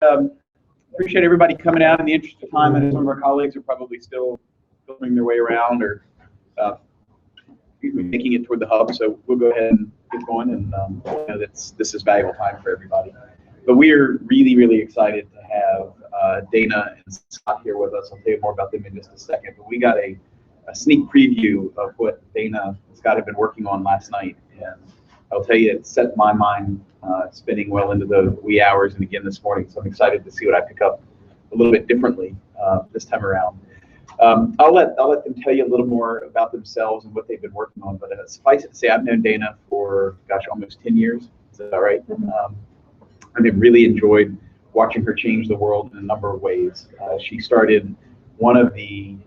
Appreciate everybody coming out in the interest of time. And some of our colleagues are probably still filming their way around or making it toward the hub. So we'll go ahead and get going. And you know, this is valuable time for everybody. But we are really, really excited to have Dana and Scott here with us. I'll tell you more about them in just a second. But we got a sneak preview of what Dana and Scott have been working on last night. And I'll tell you, it set my mind spinning well into the wee hours and again this morning. So I'm excited to see what I pick up a little bit differently this time around. I'll let them tell you a little more about themselves and what they've been working on. But suffice it to say, I've known Dana for, gosh, almost 10 years. Is that right? And I've really enjoyed watching her change the world in a number of ways. She started one of the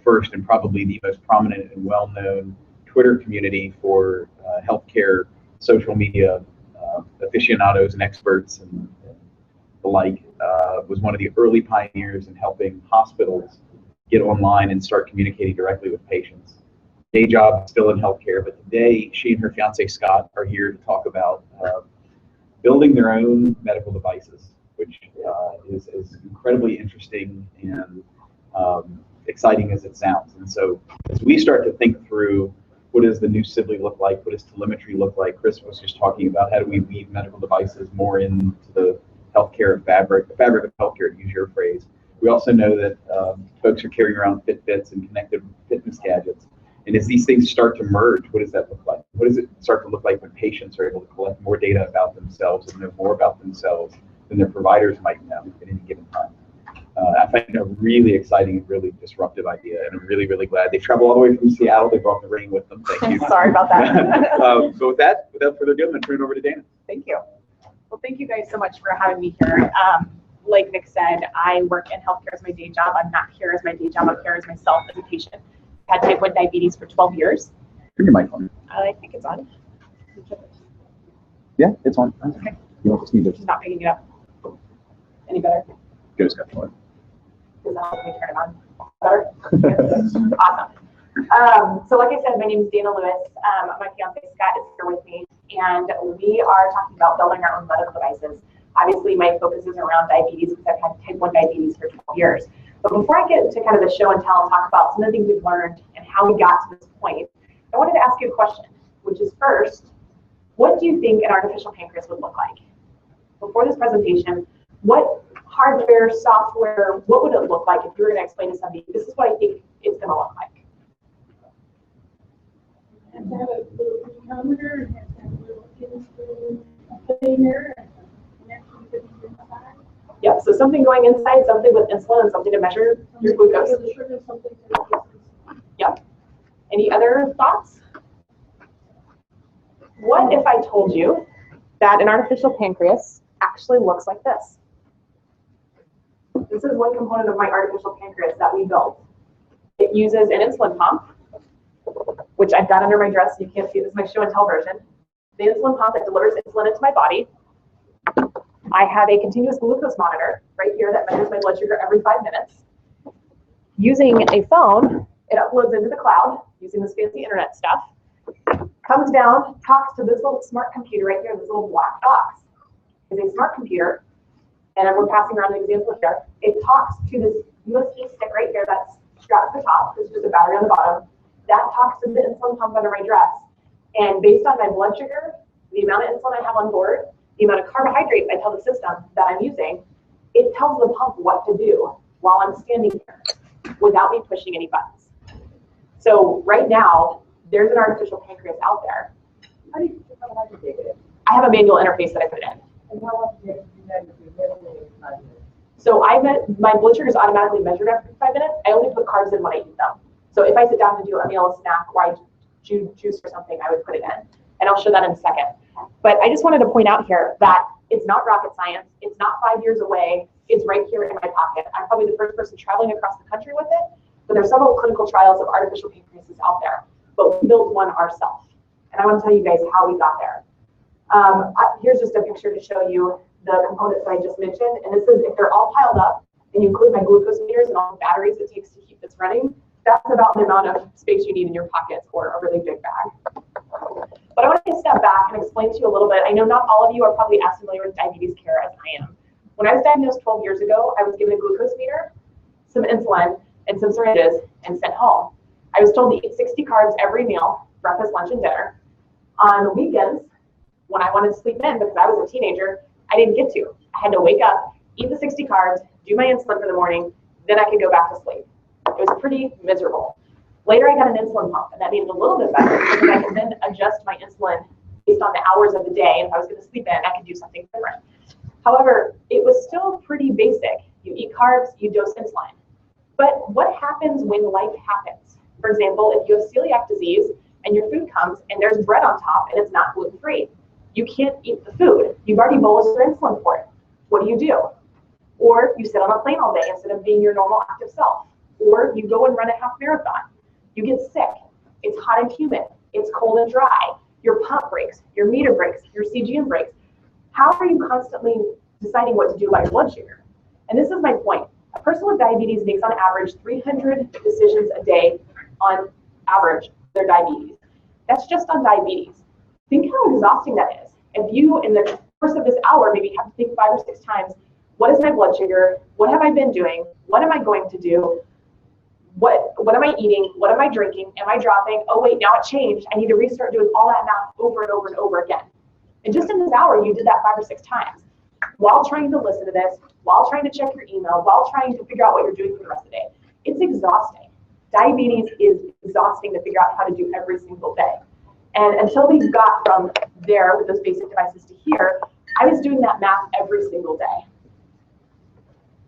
first and probably the most prominent and well-known Twitter community for healthcare, social media aficionados and experts and the like. Was one of the early pioneers in helping hospitals get online and start communicating directly with patients. Day job still in healthcare, but today she and her fiance Scott are here to talk about building their own medical devices, which is incredibly interesting and exciting as it sounds. And so as we start to think through what does the new Sibley look like, what does telemetry look like, Chris was just talking about how do we weave medical devices more into the healthcare fabric, the fabric of healthcare, to use your phrase. We also know that folks are carrying around Fitbits and connected fitness gadgets. And as these things start to merge, what does that look like? What does it start to look like when patients are able to collect more data about themselves and know more about themselves than their providers might know at any given time? I find it a really exciting and really disruptive idea, and I'm really, really glad they traveled all the way from Seattle. They brought the ring with them. Thank you. Sorry about that. So with that, without further ado, I'm going to turn it over to Dana. Thank you. Well, thank you guys so much for having me here. Like Nick said, I work in healthcare as my day job. I'm not here as my day job. I'm here as myself as a patient. I've had type 1 diabetes for 12 years. Turn your mic on. I think it's on. Yeah, it's on. Okay. You don't just need to. It's not picking it up. Any better? Go, Scott. Does that help me turn it on? Better? Awesome. So like I said, my name is Dana Lewis. My fiance Scott is here with me, and we are talking about building our own medical devices. Obviously, my focus is around diabetes because I've had type 1 diabetes for 12 years. But before I get to kind of the show and tell and talk about some of the things we've learned and how we got to this point, I wanted to ask you a question, which is first, what do you think an artificial pancreas would look like? Before this presentation, what hardware, software, what would it look like if you were going to explain to somebody, this is what I think it's going to look like? It has to have a little glucometer, it has to have a little insulin container, and connection to the inside. Yep, so something going inside, something with insulin and something to measure your glucose. Yep. Any other thoughts? What if I told you that an artificial pancreas actually looks like this? This is one component of my artificial pancreas that we built. It uses an insulin pump, which I've got under my dress, so you can't see this is my show and tell version. The insulin pump that delivers insulin into my body. I have a continuous glucose monitor right here that measures my blood sugar every 5 minutes. Using a phone, it uploads into the cloud using this fancy internet stuff, comes down, talks to this little smart computer right here, this little black box. It's a smart computer, and we're passing around an example here. It talks to this USB stick right here that's strapped to the top. There's just a battery on the bottom. That talks to the insulin pump under my dress. And based on my blood sugar, the amount of insulin I have on board, the amount of carbohydrates I tell the system that I'm using, it tells the pump what to do while I'm standing here without me pushing any buttons. So right now, there's an artificial pancreas out there. How do you take it? I have a manual interface that I put in. And how often do you have to do that if you're getting it 5 minutes? So my blood sugar is automatically measured after 5 minutes. I only put carbs in when I eat them. So if I sit down to do a meal, a snack, or I juice or something, I would put it in. And I'll show that in a second. But I just wanted to point out here that it's not rocket science. It's not 5 years away. It's right here in my pocket. I'm probably the first person traveling across the country with it, but there's several clinical trials of artificial pancreases out there. But we built one ourselves. And I want to tell you guys how we got there. Here's just a picture to show you the components that I just mentioned. And this is, if they're all piled up, and you include my glucose meters and all the batteries it takes to keep this running, that's about the amount of space you need in your pockets for a really big bag. But I want to take a step back and explain to you a little bit. I know not all of you are probably as familiar with diabetes care as I am, When I was diagnosed 12 years ago, I was given a glucose meter, some insulin, and some syringes, and sent home. I was told to eat 60 carbs every meal, breakfast, lunch, and dinner. On the weekends, when I wanted to sleep in because I was a teenager, I didn't get to. I had to wake up, eat the 60 carbs, do my insulin for the morning, then I could go back to sleep. It was pretty miserable. Later, I got an insulin pump, and that made it a little bit better because I could then adjust my insulin based on the hours of the day, and if I was going to sleep in, I could do something different. However, it was still pretty basic. You eat carbs, you dose insulin. But what happens when life happens? For example, if you have celiac disease and your food comes and there's bread on top and it's not gluten-free, you can't eat the food. You've already bolused your insulin for it. What do? Or you sit on a plane all day instead of being your normal active self. Or you go and run a half marathon. You get sick. It's hot and humid. It's cold and dry. Your pump breaks. Your meter breaks. Your CGM breaks. How are you constantly deciding what to do about your blood sugar? And this is my point. A person with diabetes makes on average 300 decisions a day on average their diabetes. That's just on diabetes. Think how exhausting that is. If you, in the course of this hour, maybe have to think 5 or 6 times, what is my blood sugar? What have I been doing? What am I going to do? What am I eating? What am I drinking? Am I dropping? Oh wait, now it changed. I need to restart doing all that math over and over and over again. And just in this hour, you did that 5 or 6 times while trying to listen to this, while trying to check your email, while trying to figure out what you're doing for the rest of the day. It's exhausting. Diabetes is exhausting to figure out how to do every single day. And until we got from there with those basic devices to here, I was doing that math every single day.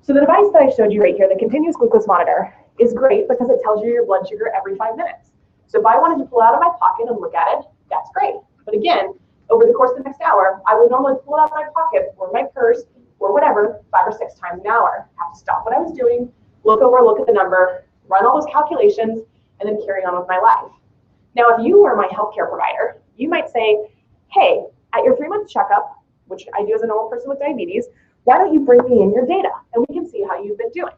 So the device that I showed you right here, the continuous glucose monitor, is great because it tells you your blood sugar every 5 minutes. So if I wanted to pull it out of my pocket and look at it, that's great. But again, over the course of the next hour, I would normally pull it out of my pocket or my purse or whatever 5 or 6 times an hour. Have to stop what I was doing, look over, look at the number, run all those calculations, and then carry on with my life. Now, if you are my healthcare provider, you might say, hey, at your 3-month checkup, which I do as a normal person with diabetes, why don't you bring me in your data and we can see how you've been doing.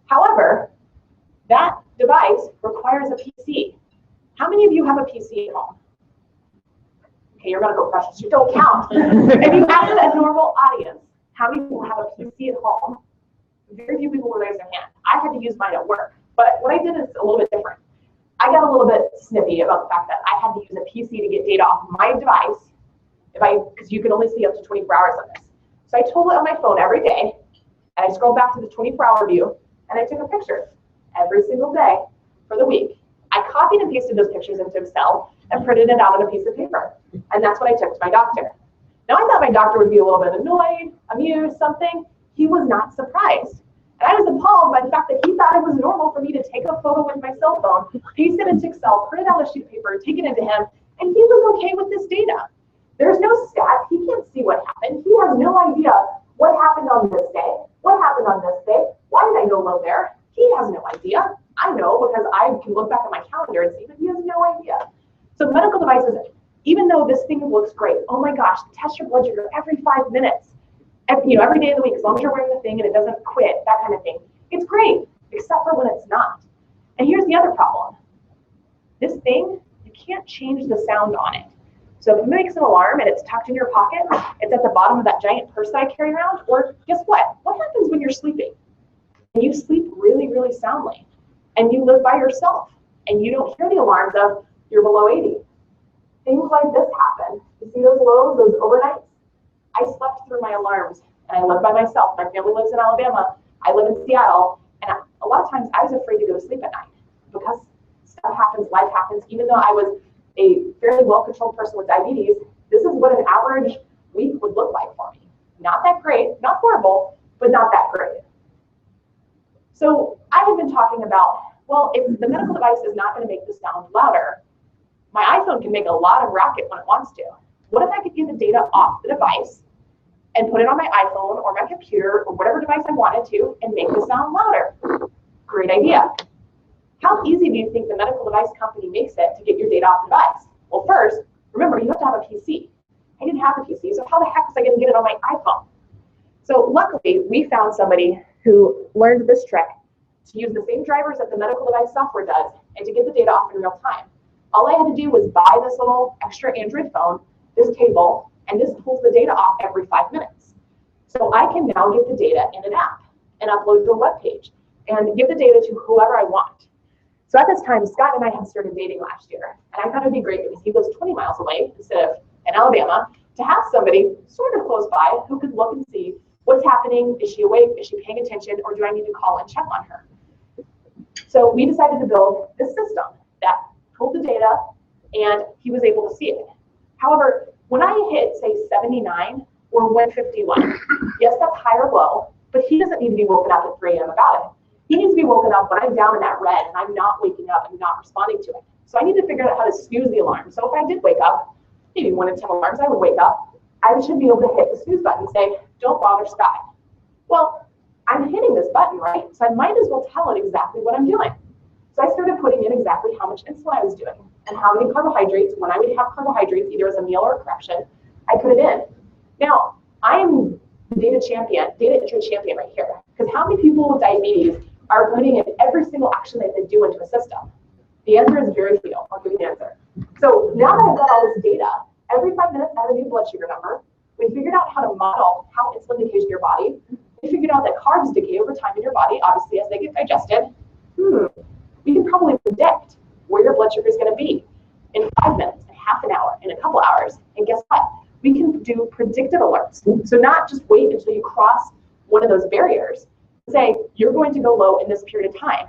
However, that device requires a PC. How many of you have a PC at home? Okay, you're gonna go precious, you don't count. If you ask a normal audience, how many people have a PC at home? Very few people will raise their hand. I had to use mine at work, but what I did is a little bit different. I got a little bit snippy about the fact that I had to use a PC to get data off my device, because you can only see up to 24 hours of this. So I told it on my phone every day, and I scrolled back to the 24-hour view, and I took a picture every single day for the week. I copied and pasted those pictures into Excel and printed it out on a piece of paper. And that's what I took to my doctor. Now, I thought my doctor would be a little bit annoyed, amused, something. He was not surprised. And I was appalled by the fact that he thought it was normal for me to take a photo with my cell phone, paste it into Excel, print it out a sheet of paper, take it into him, and he was okay with this data. There's no stats. He can't see what happened. He has no idea what happened on this day, what happened on this day, why did I go low there? He has no idea. I know because I can look back at my calendar and see that he has no idea. So medical devices, even though this thing looks great, oh my gosh, test your blood sugar every 5 minutes, every day of the week, as long as you're wearing the thing and it doesn't quit, that kind of thing. It's great, except for when it's not. And here's the other problem. This thing, you can't change the sound on it. So if it makes an alarm and it's tucked in your pocket, it's at the bottom of that giant purse that I carry around, or guess what? What happens when you're sleeping? And you sleep really, really soundly, and you live by yourself, and you don't hear the alarms of you're below 80. Things like this happen. You see those lows, those overnights? I slept through my alarms, and I live by myself. My family lives in Alabama. I live in Seattle, and a lot of times I was afraid to go to sleep at night because stuff happens, life happens. Even though I was a fairly well-controlled person with diabetes, this is what an average week would look like for me. Not that great, not horrible, but not that great. So I have been talking about, well, if the medical device is not going to make the sound louder, my iPhone can make a lot of racket when it wants to. What if I could get the data off the device and put it on my iPhone or my computer or whatever device I wanted to and make the sound louder? Great idea. How easy do you think the medical device company makes it to get your data off the device? Well, first, remember, you have to have a PC. I didn't have a PC, so how the heck was I going to get it on my iPhone? So luckily, we found somebody who learned this trick to use the same drivers that the medical device software does and to get the data off in real time. All I had to do was buy this little extra Android phone, this cable, and this pulls the data off every 5 minutes. So I can now get the data in an app and upload to a web page and give the data to whoever I want. So at this time, Scott and I had started dating last year, and I thought it'd be great because he lives 20 miles away instead of in Alabama, to have somebody sort of close by who could look and see what's happening. Is she awake? Is she paying attention? Or do I need to call and check on her? So we decided to build this system that pulled the data, and he was able to see it. However, when I hit, say, 79 or 151, yes, that's high or low, but he doesn't need to be woken up at 3 a.m. about it. He needs to be woken up when I'm down in that red and I'm not waking up and not responding to it. So I need to figure out how to snooze the alarm. So if I did wake up, maybe 1 in 10 alarms, I would wake up. I should be able to hit the snooze button and say, don't bother Scott. Well, I'm hitting this button, right? So I might as well tell it exactly what I'm doing. So I started putting in exactly how much insulin I was doing and how many carbohydrates. When I would have carbohydrates, either as a meal or a correction, I put it in. Now, I'm the data entry champion right here. Because how many people with diabetes are putting in every single action that they do into a system? The answer is very few. I'll give you the answer. So now that I've got all this data, every 5 minutes I have a new blood sugar number. We figured out how to model how insulin decays in your body. We figured out that carbs decay over time in your body, obviously, as they get digested. We can probably predict where your blood sugar is going to be in 5 minutes, in half an hour, in a couple hours. And guess what? We can do predictive alerts. So not just wait until you cross one of those barriers. Say, you're going to go low in this period of time.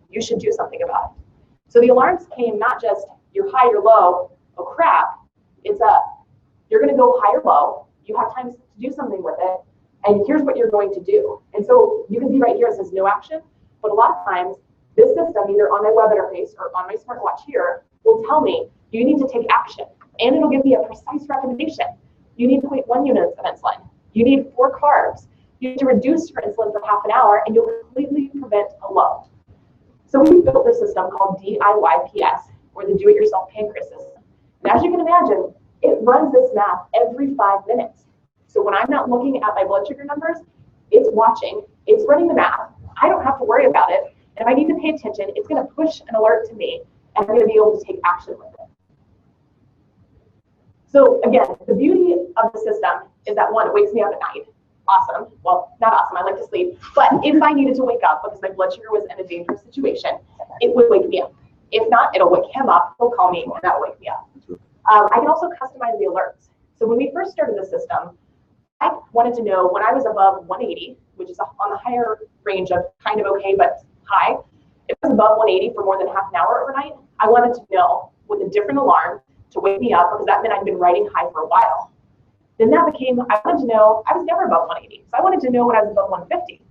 You should do something about it. So the alarms came not just you're high, you're low, oh crap. It's you're going to go high or low. You have time to do something with it. And here's what you're going to do. And so you can see right here, it says no action. But a lot of times, this system, either on my web interface or on my smartwatch here, will tell me you need to take action. And it'll give me a precise recommendation. You need 0.1 units of insulin. You need 4 carbs. You need to reduce your insulin for half an hour, and you'll completely prevent a low. So we built this system called DIYPS, or the Do-It-Yourself Pancreas System. And as you can imagine, it runs this math every 5 minutes. So when I'm not looking at my blood sugar numbers, it's watching, it's running the math. I don't have to worry about it. And if I need to pay attention, it's going to push an alert to me, and I'm going to be able to take action with it. So again, the beauty of the system is that, one, it wakes me up at night. Awesome. Well, not awesome. I like to sleep. But if I needed to wake up because my blood sugar was in a dangerous situation, it would wake me up. If not, it'll wake him up. He'll call me, and that'll wake me up. I can also customize the alerts. So when we first started the system, I wanted to know when I was above 180, which is on the higher range of kind of okay, but high. If I was above 180 for more than half an hour overnight, I wanted to know with a different alarm to wake me up, because that meant I'd been riding high for a while. Then that became, I wanted to know, I was never above 180, so I wanted to know when I was above 150.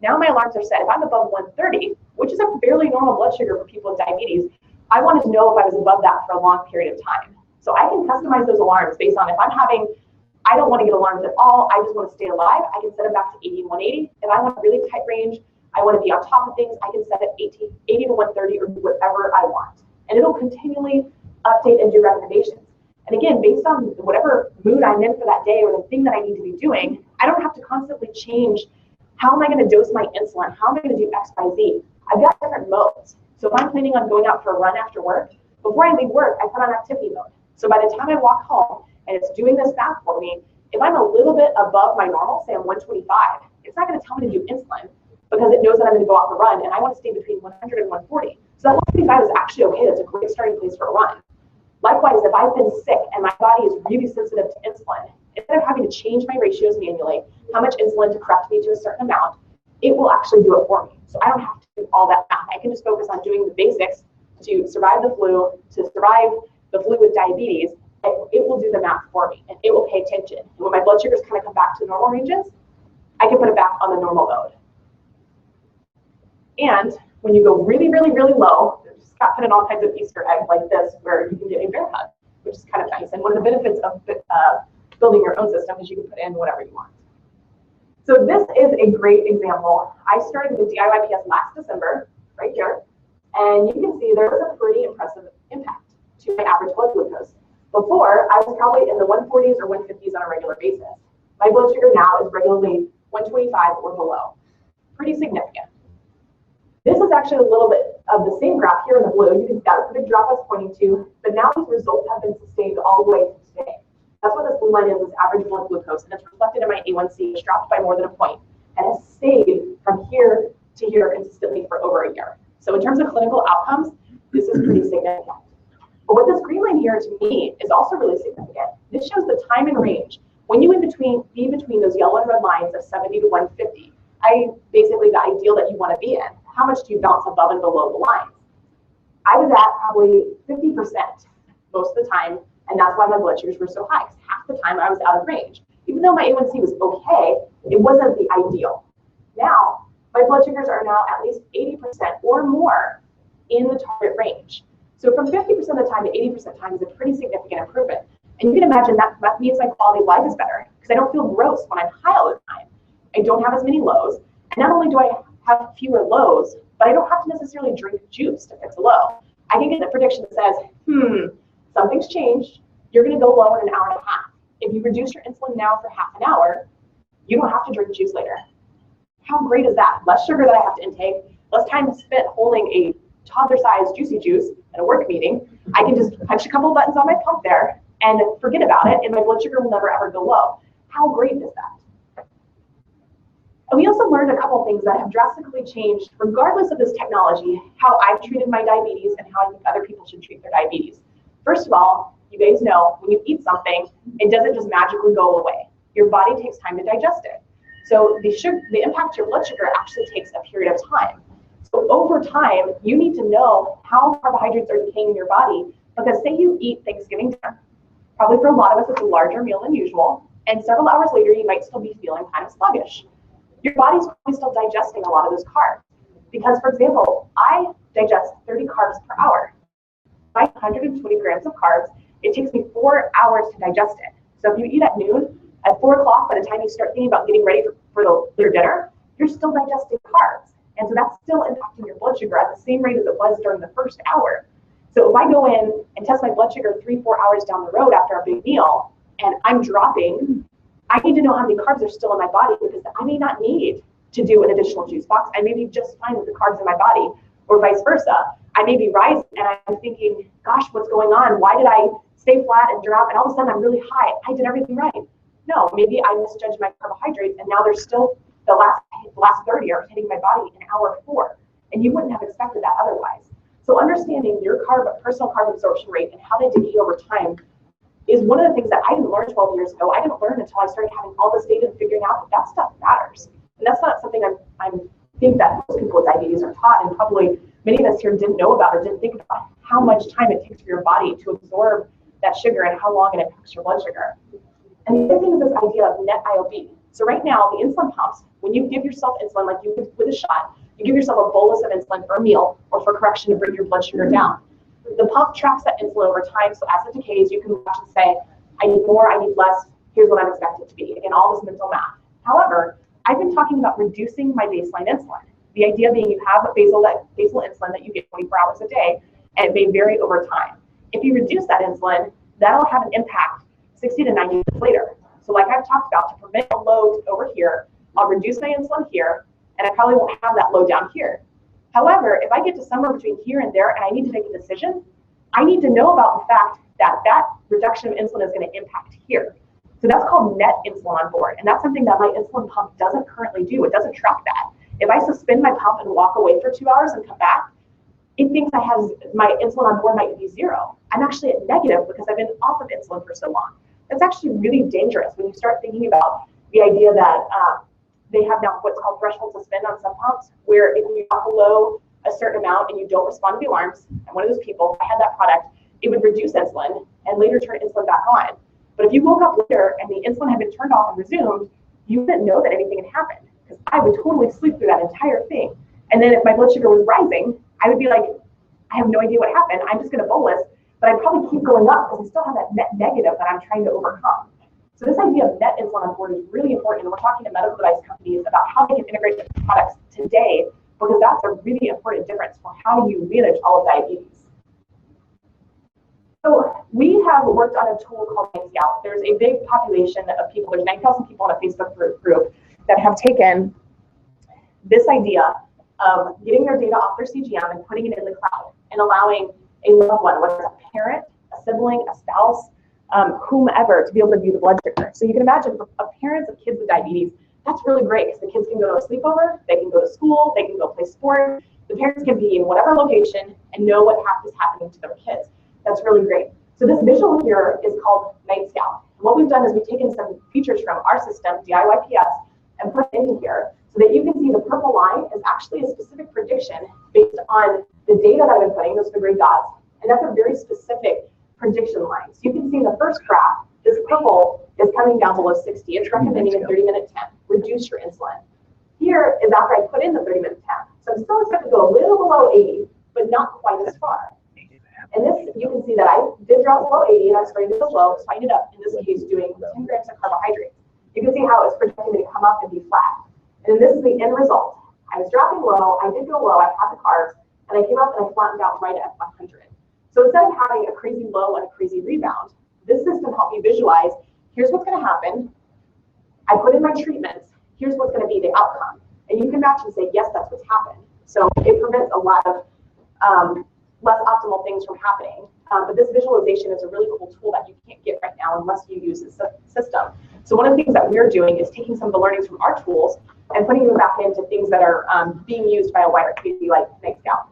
Now my alarms are set. If I'm above 130, which is a fairly normal blood sugar for people with diabetes, I wanted to know if I was above that for a long period of time. So I can customize those alarms based on if I'm having, I don't want to get alarms at all, I just want to stay alive, I can set them back to 80 and 180. If I want a really tight range, I want to be on top of things, I can set it 80 to 130 or do whatever I want. And it'll continually update and do recommendations. And again, based on whatever mood I'm in for that day or the thing that I need to be doing, I don't have to constantly change how am I going to dose my insulin, how am I going to do X, Y, Z. I've got different modes. So if I'm planning on going out for a run after work, before I leave work, I put on activity mode. So by the time I walk home and it's doing this math for me, if I'm a little bit above my normal, say I'm 125, it's not going to tell me to do insulin because it knows that I'm going to go out for a run and I want to stay between 100 and 140. So that 125 is actually okay. That's a great starting place for a run. Likewise, if I've been sick and my body is really sensitive to insulin, instead of having to change my ratios manually, how much insulin to correct me to a certain amount, it will actually do it for me. So I don't have to do all that math. I can just focus on doing the basics to survive the flu, to survive the flu with diabetes. It will do the math for me, and it will pay attention. And when my blood sugars kind of come back to the normal ranges, I can put it back on the normal mode. And when you go really, really, really low, Scott put in all kinds of Easter eggs like this where you can get a bear hug, which is kind of nice. And one of the benefits of building your own system is you can put in whatever you want. So this is a great example. I started with DIYPS last December, right here. And you can see there was a pretty impressive impact to my average blood glucose. Before, I was probably in the 140s or 150s on a regular basis. My blood sugar now is regularly 125 or below. Pretty significant. This is actually a little bit of the same graph here in the blue. You can see that's the big drop I was pointing to, but now these results have been sustained all the way to today. That's what this blue line is average blood glucose, and it's reflected in my A1C, which dropped by more than a point, and has stayed from here to here consistently for over a year. So in terms of clinical outcomes, this is pretty significant. But what this green line here to me is also really significant. This shows the time and range. When you be between those yellow and red lines of 70 to 150, basically the ideal that you want to be in. How much do you bounce above and below the lines? I was at probably 50% most of the time, and that's why my blood sugars were so high, because half the time I was out of range. Even though my A1C was okay, it wasn't the ideal. Now, my blood sugars are now at least 80% or more in the target range. So from 50% of the time to 80% of the time is a pretty significant improvement. And you can imagine that means my quality of life is better, because I don't feel gross when I'm high all the time. I don't have as many lows. And not only do I have fewer lows, but I don't have to necessarily drink juice to fix a low. I can get the prediction that says, something's changed. You're going to go low in an hour and a half. If you reduce your insulin now for half an hour, you don't have to drink juice later. How great is that? Less sugar that I have to intake, less time spent holding a toddler-sized juicy juice at a work meeting. I can just punch a couple buttons on my pump there and forget about it, and my blood sugar will never ever go low. How great is that? And we also learned a couple things that have drastically changed, regardless of this technology, how I've treated my diabetes and how I think other people should treat their diabetes. First of all, you guys know when you eat something, it doesn't just magically go away. Your body takes time to digest it. So the impact to your blood sugar actually takes a period of time. So over time, you need to know how carbohydrates are decaying in your body, because say you eat Thanksgiving dinner. Probably for a lot of us, it's a larger meal than usual, and several hours later, you might still be feeling kind of sluggish. Your body's probably still digesting a lot of those carbs. Because, for example, I digest 30 carbs per hour. If I eat 120 grams of carbs, it takes me 4 hours to digest it. So if you eat at noon, at 4 o'clock, by the time you start thinking about getting ready for your dinner, you're still digesting carbs. And so that's still impacting your blood sugar at the same rate as it was during the first hour. So if I go in and test my blood sugar 3-4 hours down the road after a big meal, and I'm dropping, I need to know how many carbs are still in my body, because I may not need to do an additional juice box. I may be just fine with the carbs in my body, or vice versa. I may be rising and I'm thinking, gosh, what's going on? Why did I stay flat and drop? And all of a sudden I'm really high. I did everything right. No, maybe I misjudged my carbohydrates, and now there's still the last 30 are hitting my body in hour 4. And you wouldn't have expected that otherwise. So understanding your personal carb absorption rate and how they decay over time is one of the things that I didn't learn 12 years ago. I didn't learn until I started having all this data and figuring out that stuff matters. And that's not something I think that most people with diabetes are taught, and probably many of us here didn't know about or didn't think about how much time it takes for your body to absorb that sugar and how long it impacts your blood sugar. And the other thing is this idea of net IOB. So right now, the insulin pumps, when you give yourself insulin, like you would with a shot, you give yourself a bolus of insulin for a meal or for correction to bring your blood sugar down. The pump tracks that insulin over time, so as it decays, you can watch and say, I need more, I need less, here's what I'm expected to be. Again, all this mental math. However, I've been talking about reducing my baseline insulin. The idea being you have a basal insulin that you get 24 hours a day, and it may vary over time. If you reduce that insulin, that'll have an impact 60 to 90 minutes later. So like I've talked about, to prevent a load over here, I'll reduce my insulin here, and I probably won't have that load down here. However, if I get to somewhere between here and there and I need to make a decision, I need to know about the fact that that reduction of insulin is going to impact here. So that's called net insulin on board. And that's something that my insulin pump doesn't currently do. It doesn't track that. If I suspend my pump and walk away for 2 hours and come back, it thinks I have my insulin on board might be 0. I'm actually at negative because I've been off of insulin for so long. That's actually really dangerous when you start thinking about the idea that they have now what's called threshold suspend on some pumps, where if you drop below a certain amount and you don't respond to the alarms, I'm one of those people, I had that product, it would reduce insulin and later turn insulin back on. But if you woke up later and the insulin had been turned off and resumed, you wouldn't know that anything had happened, because I would totally sleep through that entire thing. And then if my blood sugar was rising, I would be like, I have no idea what happened. I'm just going to bolus, but I'd probably keep going up because I still have that net negative that I'm trying to overcome. So this idea of net insulin on board is really important, and we're talking to medical device companies about how they can integrate the products today, because that's a really important difference for how you manage all of diabetes. So we have worked on a tool called NightScout. There's a big population of people, there's 9,000 people in a Facebook group that have taken this idea of getting their data off their CGM and putting it in the cloud and allowing a loved one, whether it's a parent, a sibling, a spouse, whomever to be able to view the blood sugar. So you can imagine for parents of kids with diabetes, that's really great because the kids can go to a sleepover, they can go to school, they can go play sports. The parents can be in whatever location and know what is happening to their kids. That's really great. So this visual here is called NightScout. And what we've done is we've taken some features from our system, DIYPS, and put it in here so that you can see the purple line is actually a specific prediction based on the data that I've been putting, those are the gray dots, and that's a very specific prediction line. So you can see in the first graph, this purple is coming down below 60. It's recommending a 30-minute temp. Reduce your insulin. Here is after I put in the 30-minute temp. So I'm still expected to go a little below 80, but not quite as far. And this, you can see that I did drop below 80 and I started to go low, so I ended up, in this case, doing 10 grams of carbohydrates. You can see how it's projecting me to come up and be flat. And this is the end result. I was dropping low, I did go low, I had the carbs, and I came up and I flattened out right at 100. So instead of having a crazy low and a crazy rebound, this system helped me visualize, here's what's gonna happen. I put in my treatments, here's what's gonna be the outcome. And you can match and say, yes, that's what's happened. So it prevents a lot of less optimal things from happening. But this visualization is a really cool tool that you can't get right now unless you use this system. So one of the things that we're doing is taking some of the learnings from our tools and putting them back into things that are being used by a wider community like NightScout.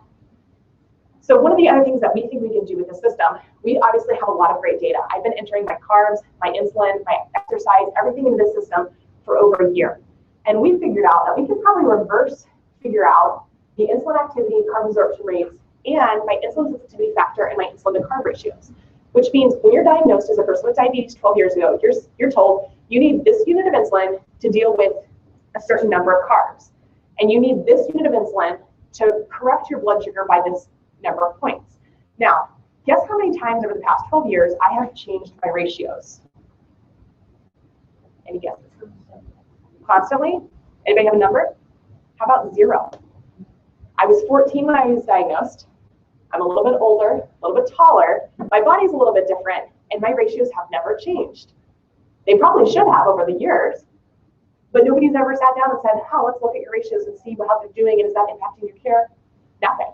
So one of the other things that we think we can do with the system, we obviously have a lot of great data. I've been entering my carbs, my insulin, my exercise, everything into this system for over a year. And we figured out that we could probably reverse figure out the insulin activity, carb absorption rates, and my insulin sensitivity factor and my insulin to carb ratios. Which means when you're diagnosed as a person with diabetes 12 years ago, you're told you need this unit of insulin to deal with a certain number of carbs. And you need this unit of insulin to correct your blood sugar by this number of points. Now, guess how many times over the past 12 years I have changed my ratios? Any guesses? Constantly? Anybody have a number? How about 0? I was 14 when I was diagnosed. I'm a little bit older, a little bit taller. My body's a little bit different, and my ratios have never changed. They probably should have over the years, but nobody's ever sat down and said, oh, let's look at your ratios and see how they're doing, and is that impacting your care? Nothing.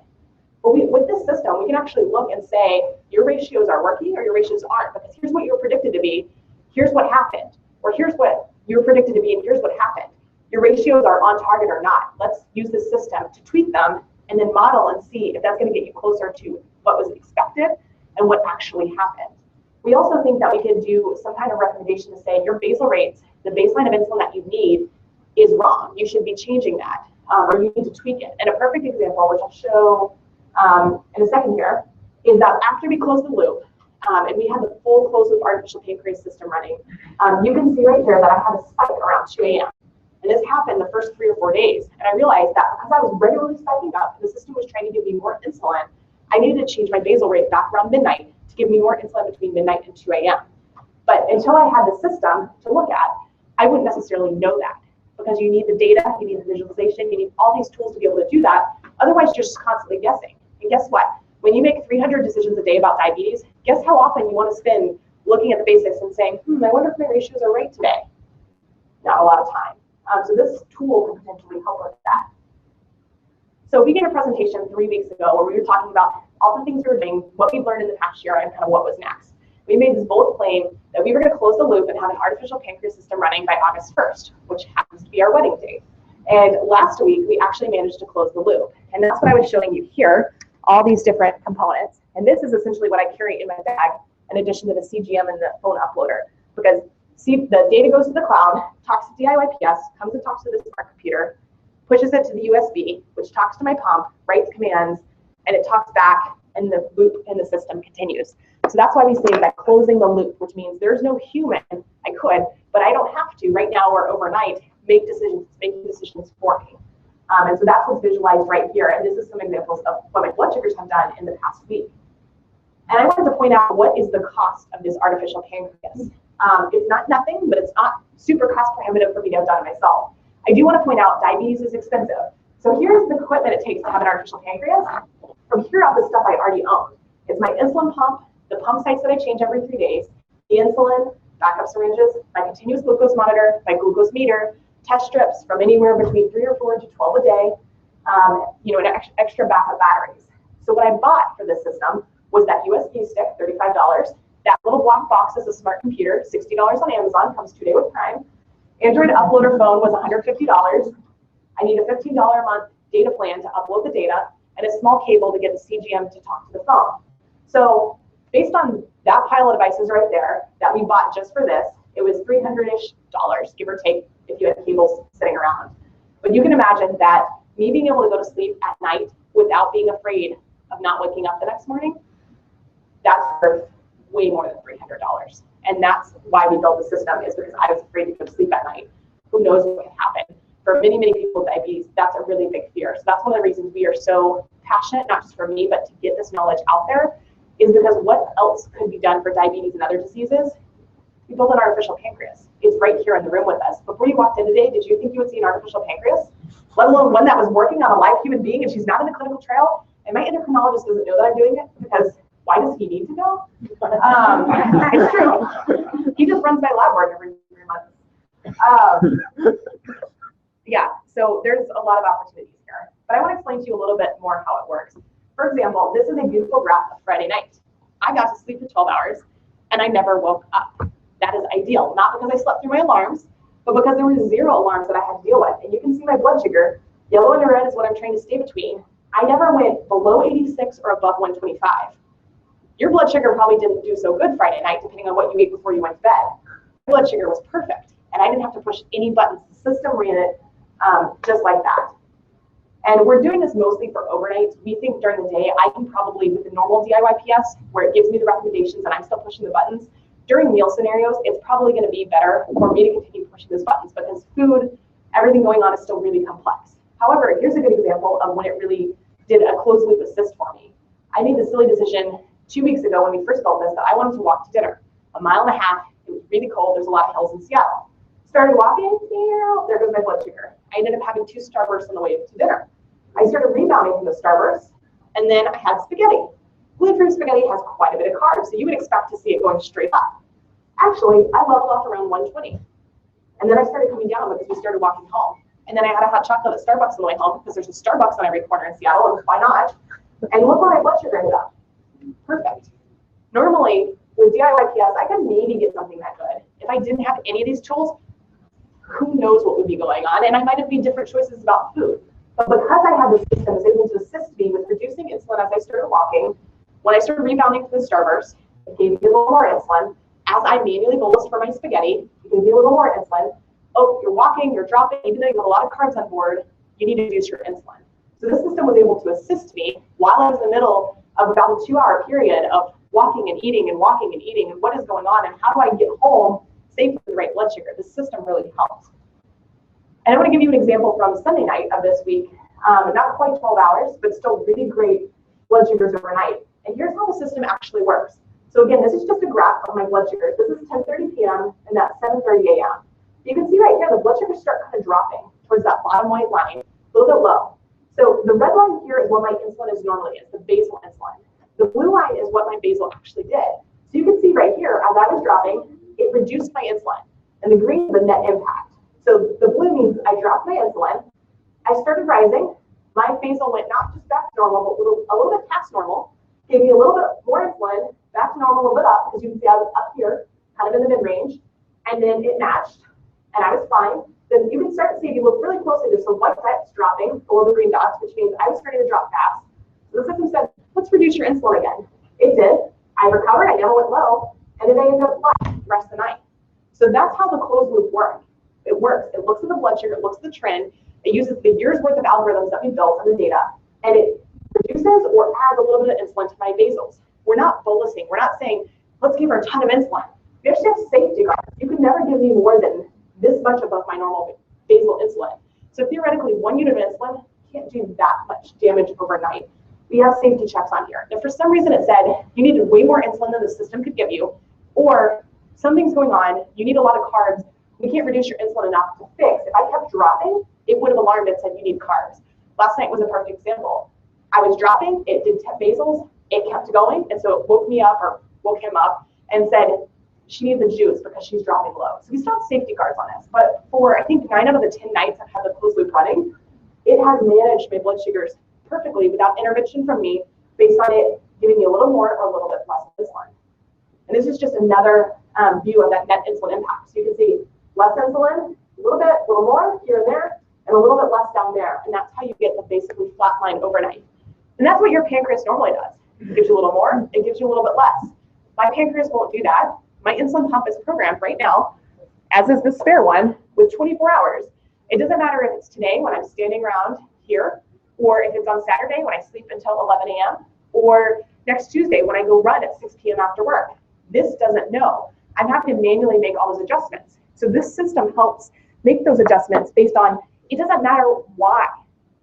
But with this system, we can actually look and say, your ratios are working or your ratios aren't, because here's what you were predicted to be, here's what happened, or here's what you were predicted to be, and here's what happened. Your ratios are on target or not. Let's use this system to tweak them and then model and see if that's going to get you closer to what was expected and what actually happened. We also think that we could do some kind of recommendation to say your basal rates, the baseline of insulin that you need, is wrong. You should be changing that, or you need to tweak it. And a perfect example, which I'll show in a second here, is that after we close the loop, and we had the full closed loop artificial pancreas system running, you can see right here that I had a spike around 2 a.m. And this happened the first 3 or 4 days. And I realized that because I was regularly spiking up and the system was trying to give me more insulin, I needed to change my basal rate back around midnight to give me more insulin between midnight and 2 a.m. But until I had the system to look at, I wouldn't necessarily know that, because you need the data, you need the visualization, you need all these tools to be able to do that. Otherwise, you're just constantly guessing. And guess what? When you make 300 decisions a day about diabetes, guess how often you want to spend looking at the basics and saying, I wonder if my ratios are right today? Not a lot of time. So this tool can potentially help with that. So we gave a presentation 3 weeks ago where we were talking about all the things we were doing, what we've learned in the past year, and kind of what was next. We made this bold claim that we were going to close the loop and have an artificial pancreas system running by August 1st, which happens to be our wedding date. And last week, we actually managed to close the loop. And that's what I was showing you here, all these different components. And this is essentially what I carry in my bag, in addition to the CGM and the phone uploader, because see, the data goes to the cloud, talks to DIYPS, comes and talks to the smart computer, pushes it to the USB, which talks to my pump, writes commands, and it talks back, and the loop in the system continues. So that's why we say that closing the loop, which means there's no human, I could, but I don't have to right now or overnight making decisions for me. And so that's what's visualized right here. And this is some examples of what my blood sugars have done in the past week. And I wanted to point out what is the cost of this artificial pancreas. It's not nothing, but it's not super cost prohibitive for me to have done it myself. I do want to point out diabetes is expensive. So here's the equipment it takes to have an artificial pancreas. From here out, the stuff I already own. It's my insulin pump, the pump sites that I change every 3 days, the insulin, backup syringes, my continuous glucose monitor, my glucose meter, test strips from anywhere between 3 or 4 to 12 a day, and extra backup batteries. So what I bought for this system was that USB stick, $35, That little black box is a smart computer, $60 on Amazon, comes 2 days with Prime. Android uploader phone was $150. I need a $15 a month data plan to upload the data and a small cable to get the CGM to talk to the phone. So based on that pile of devices right there that we bought just for this, it was $300-ish, give or take, if you had cables sitting around. But you can imagine that me being able to go to sleep at night without being afraid of not waking up the next morning, that's worth way more than $300. And that's why we built the system, is because I was afraid to go to sleep at night. Who knows what can happen? For many, many people with diabetes, that's a really big fear. So that's one of the reasons we are so passionate, not just for me, but to get this knowledge out there, is because what else could be done for diabetes and other diseases? We built an artificial pancreas. It's right here in the room with us. Before you walked in today, did you think you would see an artificial pancreas? Let alone one that was working on a live human being and she's not in a clinical trial? And my endocrinologist doesn't know that I'm doing it, because why does he need to know? It's true. He just runs my lab work every 3 months. Yeah, so there's a lot of opportunities here. But I want to explain to you a little bit more how it works. For example, this is a beautiful graph of Friday night. I got to sleep for 12 hours and I never woke up. That is ideal, not because I slept through my alarms, but because there were 0 alarms that I had to deal with. And you can see my blood sugar. Yellow and red is what I'm trying to stay between. I never went below 86 or above 125. Your blood sugar probably didn't do so good Friday night, depending on what you ate before you went to bed. My blood sugar was perfect, and I didn't have to push any buttons. The system ran it just like that. And we're doing this mostly for overnights. We think during the day, I can probably, with the normal DIYPS, where it gives me the recommendations and I'm still pushing the buttons, during meal scenarios, it's probably going to be better for me to continue pushing those buttons, because food, everything going on is still really complex. However, here's a good example of when it really did a closed loop assist for me. I made the silly decision 2 weeks ago when we first built this that I wanted to walk to dinner. 1.5 miles. It was really cold. There's a lot of hills in Seattle. Started walking, there goes my blood sugar. I ended up having 2 Starbursts on the way to dinner. I started rebounding from the Starbursts, and then I had spaghetti. Gluten-free spaghetti has quite a bit of carbs, so you would expect to see it going straight up. Actually, I leveled off around 120. And then I started coming down because we started walking home. And then I had a hot chocolate at Starbucks on the way home, because there's a Starbucks on every corner in Seattle, and why not? And look where my blood sugar ended up. Perfect. Normally, with DIYPS, I could maybe get something that good. If I didn't have any of these tools, who knows what would be going on, and I might have made different choices about food. But because I had the system, it was able to assist me with reducing insulin as I started walking. When I started rebounding from the Starburst, it gave me a little more insulin. As I manually bolus for my spaghetti, it gave me a little more insulin. Oh, you're walking, you're dropping, even though you have a lot of carbs on board, you need to reduce your insulin. So this system was able to assist me while I was in the middle of about a 2-hour period of walking and eating and walking and eating, and what is going on, and how do I get home safely with the right blood sugar. This system really helps. And I want to give you an example from Sunday night of this week. Not quite 12 hours, but still really great blood sugars overnight. And here's how the system actually works. So again, this is just a graph of my blood sugars. This is 10:30 p.m. and that's 7:30 a.m. You can see right here, the blood sugars start kind of dropping towards that bottom white line, a little bit low. So the red line here is what my insulin is normally is, the basal insulin. The blue line is what my basal actually did. So you can see right here, as I was dropping, it reduced my insulin. And the green is the net impact. So the blue means I dropped my insulin, I started rising, my basal went not just back to normal, but a little bit past normal, gave me a little bit more insulin, back to normal, a little bit up, because you can see I was up here, kind of in the mid-range, and then it matched, and I was fine. Then you can start to see, if you look really closely, there's some white dots dropping below the green dots, which means I was starting to drop fast. So the system said, let's reduce your insulin again. It did. I recovered, I never went low, and then I ended up flat the rest of the night. So that's how the closed loop works. It works. It looks at the blood sugar, it looks at the trend, it uses the year's worth of algorithms that we built on the data, and it reduces or adds a little bit of insulin to my basals. We're not bolusing. We're not saying, let's give her a ton of insulin. We actually have safety guards. You could never give me more than this much above my normal basal insulin. So theoretically, 1 unit of insulin can't do that much damage overnight. We have safety checks on here. If for some reason it said you needed way more insulin than the system could give you, or something's going on, you need a lot of carbs, we can't reduce your insulin enough to fix. If I kept dropping, it would have alarmed and said you need carbs. Last night was a perfect example. I was dropping, it did 10 basals, it kept going, and so it woke me up, or woke him up, and said she needs the juice because she's dropping low. So we still have safety guards on this, but for I think 9 out of the 10 nights I've had the closed loop running, it has managed my blood sugars perfectly without intervention from me, based on it giving me a little more or a little bit less insulin. And this is just another view of that net insulin impact. So you can see less insulin, a little bit, a little more here and there, and a little bit less down there. And that's how you get the basically flat line overnight. And that's what your pancreas normally does. It gives you a little more, it gives you a little bit less. My pancreas won't do that. My insulin pump is programmed right now, as is the spare one, with 24 hours. It doesn't matter if it's today when I'm standing around here, or if it's on Saturday when I sleep until 11 a.m., or next Tuesday when I go run at 6 p.m. after work. This doesn't know. I'm having to manually make all those adjustments. So this system helps make those adjustments based on, it doesn't matter why,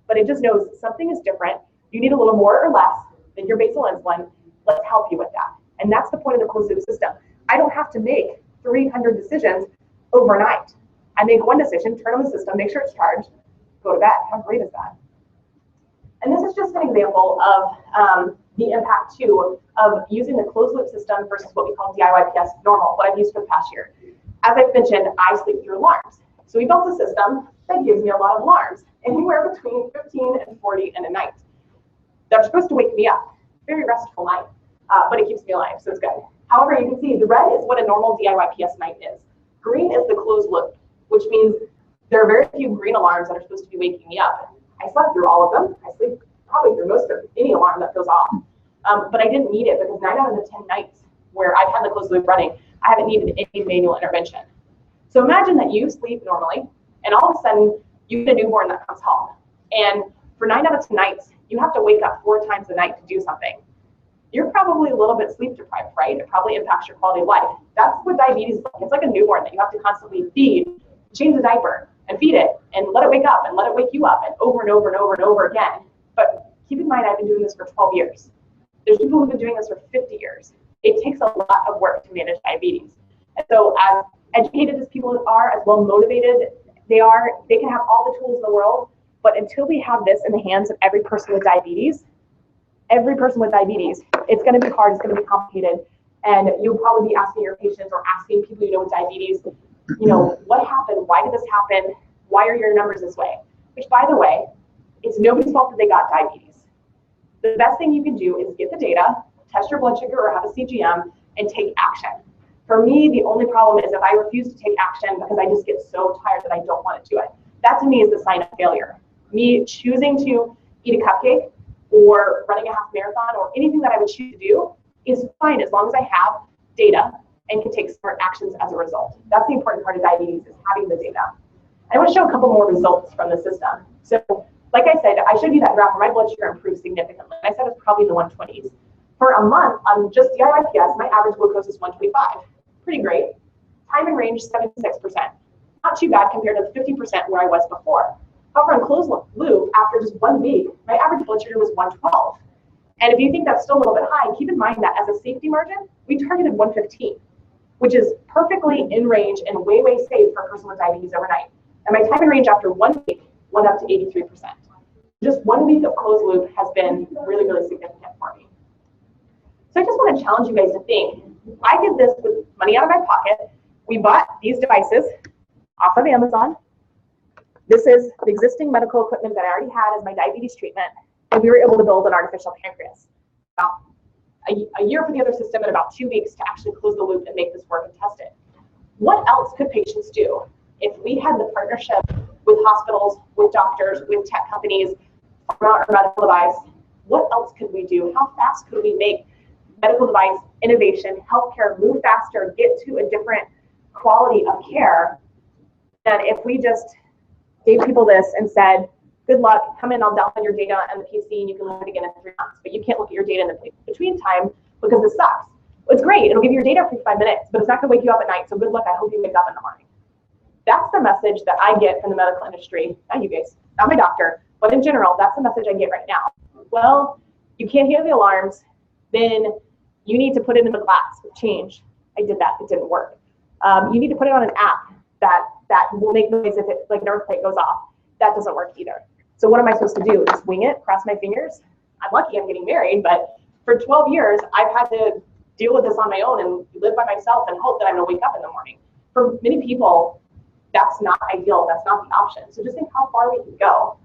but it just knows something is different. You need a little more or less than your basal insulin. Let's help you with that. And that's the point of the closed loop system. I don't have to make 300 decisions overnight. I make one decision, turn on the system, make sure it's charged, go to bed. How great is that? And this is just an example of the impact too of using the closed loop system versus what we call DIYPS normal, what I've used for the past year. As I've mentioned, I sleep through alarms. So we built a system that gives me a lot of alarms, anywhere between 15 and 40 in a night. They're supposed to wake me up. Very restful night, but it keeps me alive, so it's good. However, you can see the red is what a normal DIYPS night is. Green is the closed loop, which means there are very few green alarms that are supposed to be waking me up. I slept through all of them. I sleep probably through most of any alarm that goes off. But I didn't need it because 9 out of the 10 nights where I've had the closed loop running, I haven't needed any manual intervention. So imagine that you sleep normally, and all of a sudden you get a newborn that comes home. And for 9 out of 10 nights, you have to wake up 4 times a night to do something. You're probably a little bit sleep deprived, right? It probably impacts your quality of life. That's what diabetes is like. It's like a newborn that you have to constantly feed, change the diaper, and feed it, and let it wake up, and let it wake you up, and over and over and over and over again. But keep in mind, I've been doing this for 12 years. There's people who've been doing this for 50 years. It takes a lot of work to manage diabetes. And so as educated as people are, as well motivated they are, they can have all the tools in the world, but until we have this in the hands of every person with diabetes, it's going to be hard, it's going to be complicated, and you'll probably be asking your patients or asking people you know with diabetes, you know, what happened? Why did this happen? Why are your numbers this way? Which, by the way, it's nobody's fault that they got diabetes. The best thing you can do is get the data, test your blood sugar or have a CGM, and take action. For me, the only problem is if I refuse to take action because I just get so tired that I don't want to do it. That to me is the sign of failure. Me choosing to eat a cupcake or running a half marathon or anything that I would choose to do is fine as long as I have data and can take smart actions as a result. That's the important part of diabetes, is having the data. I want to show a couple more results from the system. So like I said, I showed you that graph where my blood sugar improved significantly. I said it's probably in the 120s. For a month on just DIYPS, my average glucose is 125. Pretty great. Time in range, 76%. Not too bad compared to the 50% where I was before. However, on closed loop, after just 1 week, my average blood sugar was 112. And if you think that's still a little bit high, keep in mind that as a safety margin, we targeted 115, which is perfectly in range and way, way safe for a person with diabetes overnight. And my time in range after 1 week went up to 83%. Just 1 week of closed loop has been really, really significant for me. So I just want to challenge you guys to think. I did this with money out of my pocket. We bought these devices off of Amazon. This is the existing medical equipment that I already had as my diabetes treatment, and we were able to build an artificial pancreas. About a year for the other system and about 2 weeks to actually close the loop and make this work and test it. What else could patients do if we had the partnership with hospitals, with doctors, with tech companies, or medical device? What else could we do? How fast could we make medical device innovation, healthcare move faster, get to a different quality of care than if we just gave people this and said, good luck, come in, I'll download your data and the PC and you can look at it again in 3 months, but you can't look at your data in the between time because this sucks. It's great, it'll give you your data for 5 minutes, but it's not gonna wake you up at night, so good luck, I hope you wake up in the morning. That's the message that I get from the medical industry, not you guys, not my doctor, but in general, that's the message I get right now. Well, you can't hear the alarms, then you need to put it in the glass, change. I did that, it didn't work. You need to put it on an app that will make noise if it, like an earthquake goes off. That doesn't work either. So what am I supposed to do? Just wing it, cross my fingers? I'm lucky I'm getting married, but for 12 years, I've had to deal with this on my own and live by myself and hope that I'm gonna wake up in the morning. For many people, that's not ideal, that's not the option. So just think how far we can go.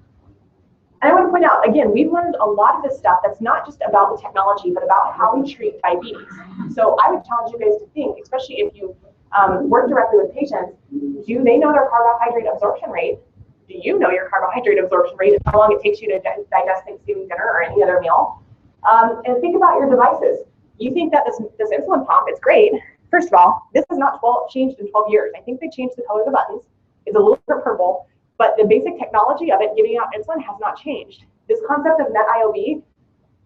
And I want to point out, again, we've learned a lot of this stuff that's not just about the technology, but about how we treat diabetes. So I would challenge you guys to think, especially if you work directly with patients, do they know their carbohydrate absorption rate? Do you know your carbohydrate absorption rate and how long it takes you to digest Thanksgiving dinner or any other meal? And think about your devices. You think that this insulin pump is great. First of all, this has not changed in 12 years. I think they changed the color of the buttons. It's a little bit purple, but the basic technology of it giving out insulin has not changed. This concept of net IOB,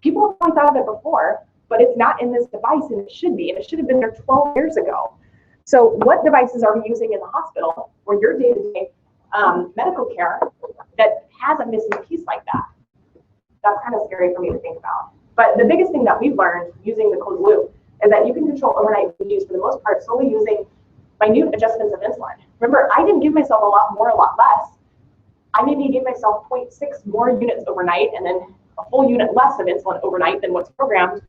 people have probably thought of it before, but it's not in this device, and it should be, and it should have been there 12 years ago. So what devices are we using in the hospital or your day-to-day medical care that has a missing piece like that? That's kind of scary for me to think about. But the biggest thing that we've learned using the closed loop is that you can control overnight use for the most part solely using minute adjustments of insulin. Remember, I didn't give myself a lot more, a lot less. I maybe gave myself 0.6 more units overnight and then a full unit less of insulin overnight than what's programmed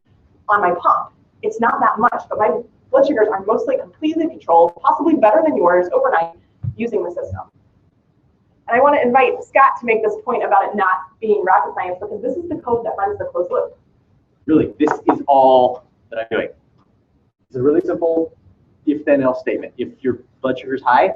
on my pump. It's not that much, but my blood sugars are mostly completely controlled, possibly better than yours overnight using the system. And I want to invite Scott to make this point about it not being rocket science, because this is the code that runs the closed loop. Really, this is all that I'm doing. It's a really simple if-then-else statement. If your blood sugar is high,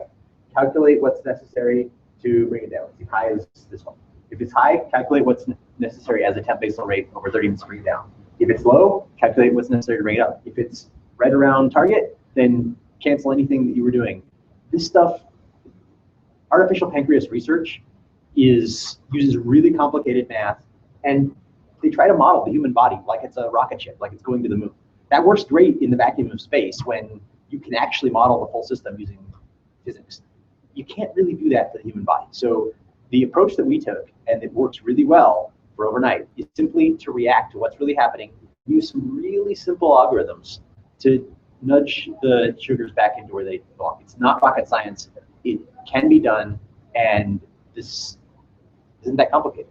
calculate what's necessary to bring it down. If high is this one. If it's high, calculate what's necessary as a temp basal rate over 30 minutes to bring it down. If it's low, calculate what's necessary to bring it up. If it's right around target, then cancel anything that you were doing. This stuff, artificial pancreas research uses really complicated math, and they try to model the human body like it's a rocket ship, like it's going to the moon. That works great in the vacuum of space when you can actually model the whole system using physics. You can't really do that for the human body. So the approach that we took, and it works really well for overnight, is simply to react to what's really happening, use some really simple algorithms to nudge the sugars back into where they belong. It's not rocket science. It can be done, and this isn't that complicated.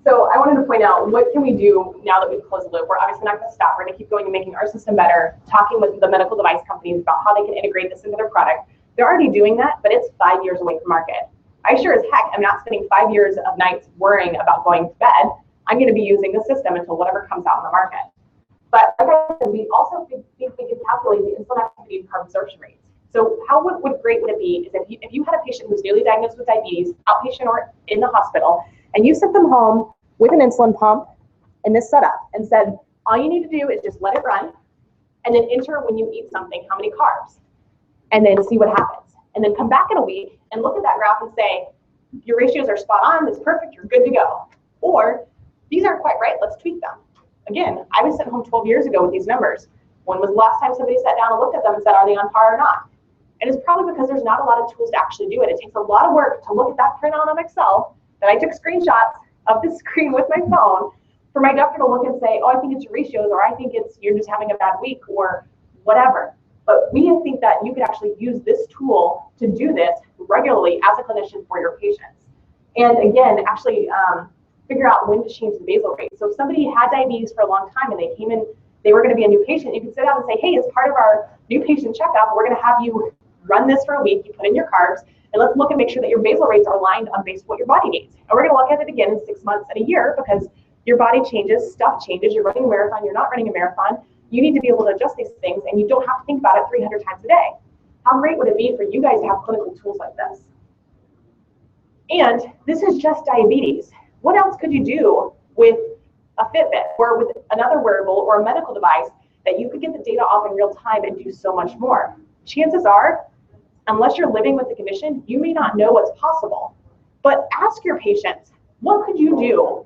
So I wanted to point out, what can we do now that we've closed the loop? We're obviously not going to stop. We're going to keep going and making our system better, talking with the medical device companies about how they can integrate this into their product. They're already doing that, but it's 5 years away from market. I sure as heck am not spending 5 years of nights worrying about going to bed. I'm going to be using the system until whatever comes out in the market. But like I said, we also think we can calculate the insulin activity and carb absorption rates. So how great would it be is if you had a patient who's newly diagnosed with diabetes, outpatient or in the hospital, and you sent them home with an insulin pump in this setup and said, all you need to do is just let it run and then enter when you eat something, how many carbs, and then see what happens. And then come back in a week and look at that graph and say, your ratios are spot on, it's perfect, you're good to go. Or these aren't quite right, let's tweak them. Again, I was sent home 12 years ago with these numbers. When was the last time somebody sat down and looked at them and said, are they on par or not? And it's probably because there's not a lot of tools to actually do it. It takes a lot of work to look at that printout on Excel that I took screenshots of the screen with my phone for my doctor to look and say, oh, I think it's your ratios, or I think it's you're just having a bad week, or whatever. But we think that you could actually use this tool to do this regularly as a clinician for your patients. And again, actually figure out when to change the basal rate. So if somebody had diabetes for a long time and they came in, they were going to be a new patient, you can sit down and say, hey, as part of our new patient checkup, we're going to have you run this for a week, you put in your carbs, and let's look and make sure that your basal rates are aligned on base what your body needs. And we're going to look at it again in 6 months and a year, because your body changes, stuff changes, you're running a marathon, you're not running a marathon. You need to be able to adjust these things, and you don't have to think about it 300 times a day. How great would it be for you guys to have clinical tools like this? And this is just diabetes. What else could you do with a Fitbit or with another wearable or a medical device that you could get the data off in real time and do so much more? Chances are, unless you're living with the condition, you may not know what's possible. But ask your patients, what could you do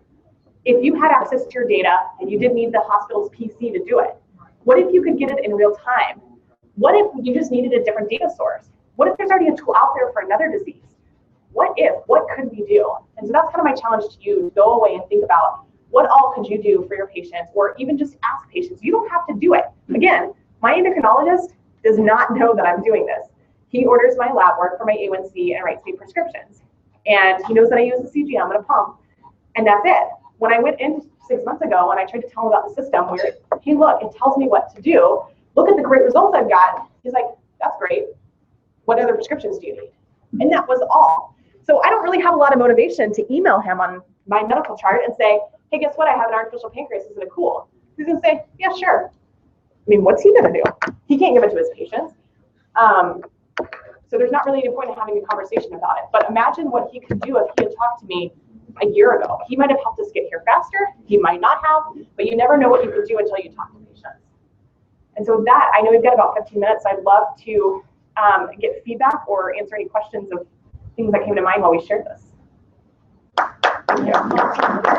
if you had access to your data and you didn't need the hospital's PC to do it? What if you could get it in real time? What if you just needed a different data source? What if there's already a tool out there for another disease? What could we do? And so that's kind of my challenge to you, to go away and think about what all could you do for your patients, or even just ask patients. You don't have to do it. Again, my endocrinologist does not know that I'm doing this. He orders my lab work for my A1C and writes me prescriptions. And he knows that I use the CGM and a pump, and that's it. When I went in 6 months ago and I tried to tell him about the system, we were, hey, look, it tells me what to do. Look at the great results I've got. He's like, that's great. What other prescriptions do you need? And that was all. So I don't really have a lot of motivation to email him on my medical chart and say, hey, guess what? I have an artificial pancreas. Isn't it cool? He's going to say, yeah, sure. I mean, what's he going to do? He can't give it to his patients. So there's not really any point in having a conversation about it. But imagine what he could do if he had talked to me a year ago. He might have helped us get here faster. He might not have, but you never know what you can do until you talk to patients. And so with that, I know we've got about 15 minutes. I'd love to get feedback or answer any questions of things that came to mind while we shared this. Thank you.